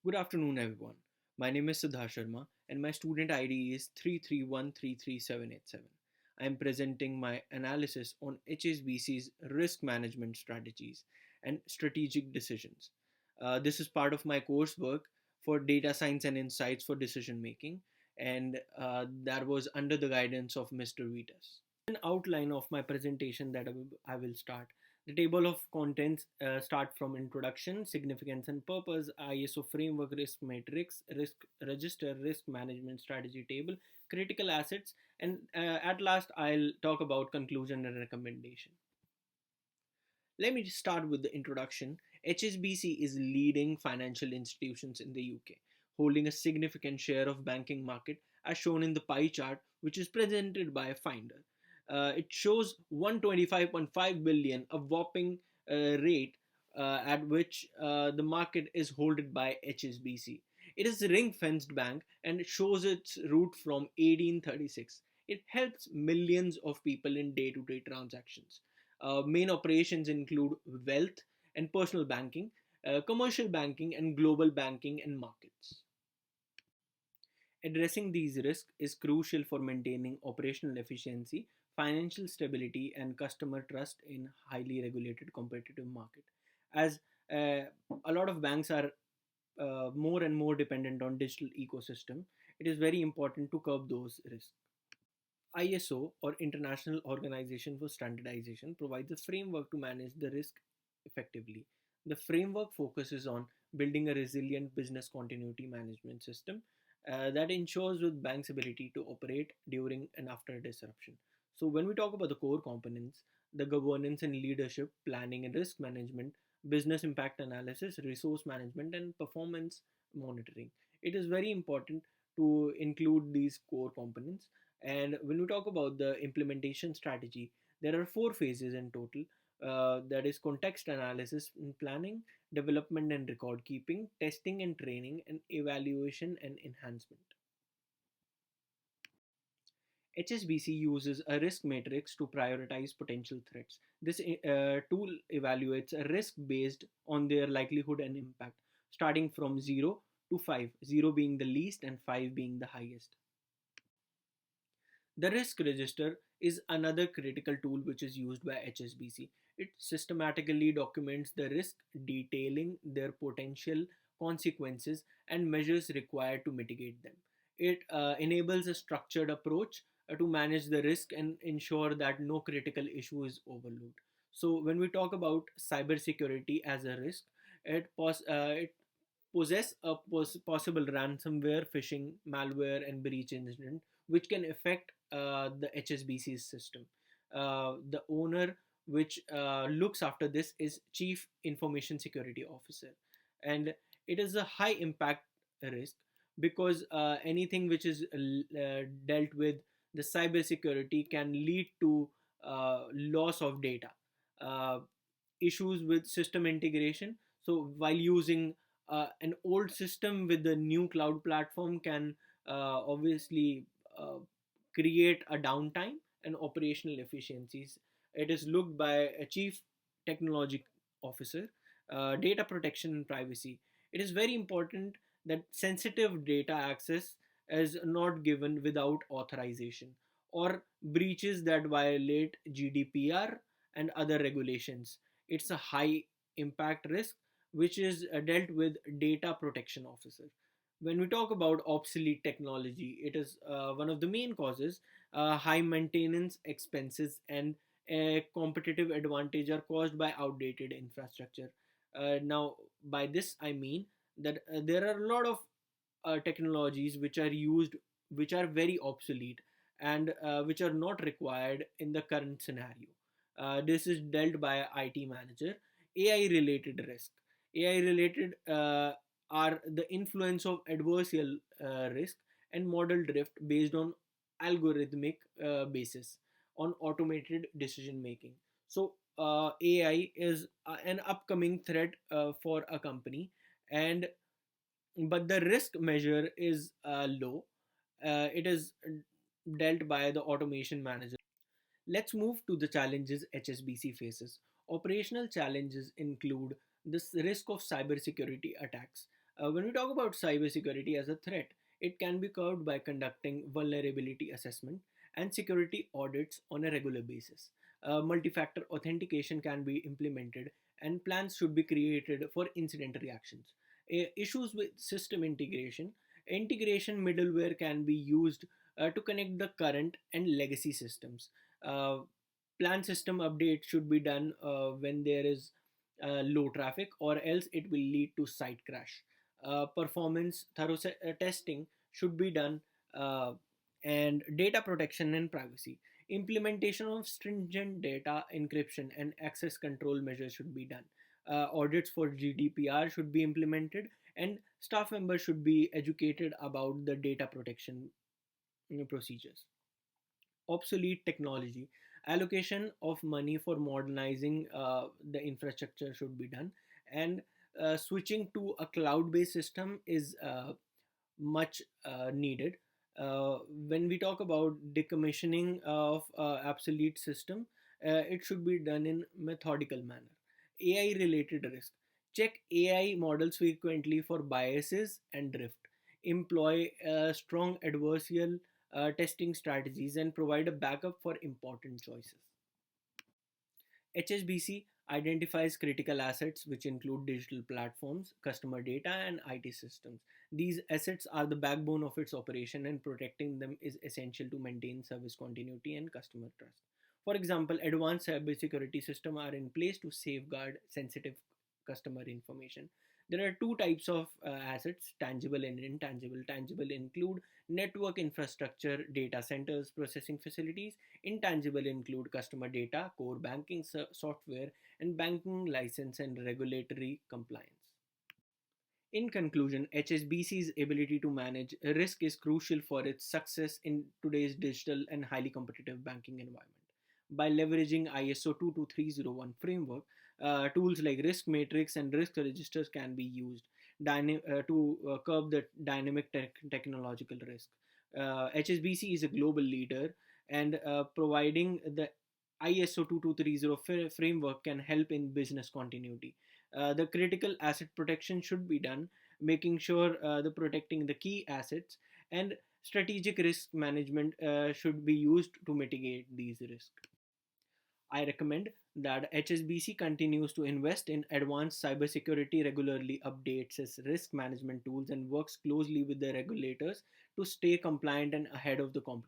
Good afternoon, everyone. My name is Siddharth Sharma, and my student ID is 331333787. I am presenting my analysis on HSBC's risk management strategies and strategic decisions. This is part of my coursework for data science and insights for decision making, and that was under the guidance of Mr. Vytas. An outline of my presentation that I will start. The table of contents start from introduction, significance and purpose, ISO framework, risk matrix, risk register, risk management strategy table, critical assets, and at last I'll talk about conclusion and recommendation. Let me just start with the introduction. HSBC is leading financial institutions in the UK, holding a significant share of banking market as shown in the pie chart, which is presented by a finder. It shows 125.5 billion, a whopping rate at which the market is held by HSBC. It is a ring-fenced bank and it shows its root from 1836. It helps millions of people in day-to-day transactions. Main operations include wealth and personal banking, commercial banking, and global banking and markets. Addressing these risks is crucial for maintaining operational efficiency, financial stability, and customer trust in highly regulated competitive market. As uh, a lot of banks are more and more dependent on digital ecosystem, it is very important to curb those risks. ISO, or International Organization for Standardization, provides a framework to manage the risk effectively. The framework focuses on building a resilient business continuity management system that ensures with banks' ability to operate during and after disruption. So, when we talk about the core components, the governance and leadership, planning and risk management, business impact analysis, resource management, and performance monitoring, it is very important to include these core components. And when we talk about the implementation strategy, there are four phases in total. That is context analysis and planning, development and record keeping, testing and training, and evaluation and enhancement. HSBC uses a risk matrix to prioritize potential threats. This tool evaluates a risk based on their likelihood and impact, starting from 0 to 5, 0 being the least and 5 being the highest. The risk register is another critical tool which is used by HSBC. It systematically documents the risk, detailing their potential consequences and measures required to mitigate them. It enables a structured approach to manage the risk and ensure that no critical issue is overlooked. So, when we talk about cybersecurity as a risk, it possess a possible ransomware, phishing, malware, and breach incident, which can affect the HSBC's system. The owner which looks after this is Chief Information Security Officer, and it is a high impact risk because anything which is dealt with the cyber security can lead to loss of data, uh, issues with system integration. So while using an old system with the new cloud platform can obviously uh, create a downtime and operational efficiencies. It is looked by a chief technology officer. Data protection and privacy. It is very important that sensitive data access is not given without authorization or breaches that violate GDPR and other regulations. It's a high impact risk which is dealt with data protection officer. When we talk about obsolete technology, it is one of the main causes. High maintenance expenses and a competitive advantage are caused by outdated infrastructure. Now, by this I mean that there are a lot of technologies which are used, which are very obsolete and which are not required in the current scenario. This is dealt by a IT manager. AI related risk. AI related are the influence of adversarial risk and model drift based on algorithmic basis on automated decision making. So AI is an upcoming threat for a company, and but the risk measure is low. It is dealt by the automation manager. Let's move to the challenges HSBC faces. Operational challenges include this risk of cybersecurity attacks. When we talk about cybersecurity as a threat, it can be curbed by conducting vulnerability assessment and security audits on a regular basis. Multi factor authentication can be implemented, and plans should be created for incident reactions. Issues with system integration. Integration middleware can be used to connect the current and legacy systems. Uh, Plan system update should be done when there is low traffic, or else it will lead to site crash. Performance thorough testing should be done, uh, and data protection and privacy. Implementation of stringent data encryption and access control measures should be done. Audits for GDPR should be implemented, and staff members should be educated about the data protection procedures. Obsolete technology. Allocation of money for modernizing the infrastructure should be done, and switching to a cloud based system is much needed. When we talk about decommissioning of obsolete system, it should be done in methodical manner. AI related risk. Check AI models frequently for biases and drift. Employ strong adversarial testing strategies and provide a backup for important choices. HSBC identifies critical assets which include digital platforms, customer data, and IT systems. These assets are the backbone of its operation, and protecting them is essential to maintain service continuity and customer trust. For example, advanced cybersecurity systems are in place to safeguard sensitive customer information. There are two types of assets: tangible and intangible. Tangible include network infrastructure, data centers, processing facilities. Intangible include customer data, core banking software, and banking license and regulatory compliance. In conclusion, HSBC's ability to manage risk is crucial for its success in today's digital and highly competitive banking environment. By leveraging ISO 22301 framework, tools like risk matrix and risk registers can be used to curb the dynamic technological risk. HSBC is a global leader, and providing the ISO 2230 framework can help in business continuity. The critical asset protection should be done, making sure the protecting the key assets, and strategic risk management should be used to mitigate these risks. I recommend that HSBC continues to invest in advanced cybersecurity, regularly updates its risk management tools, and works closely with the regulators to stay compliant and ahead of the competition.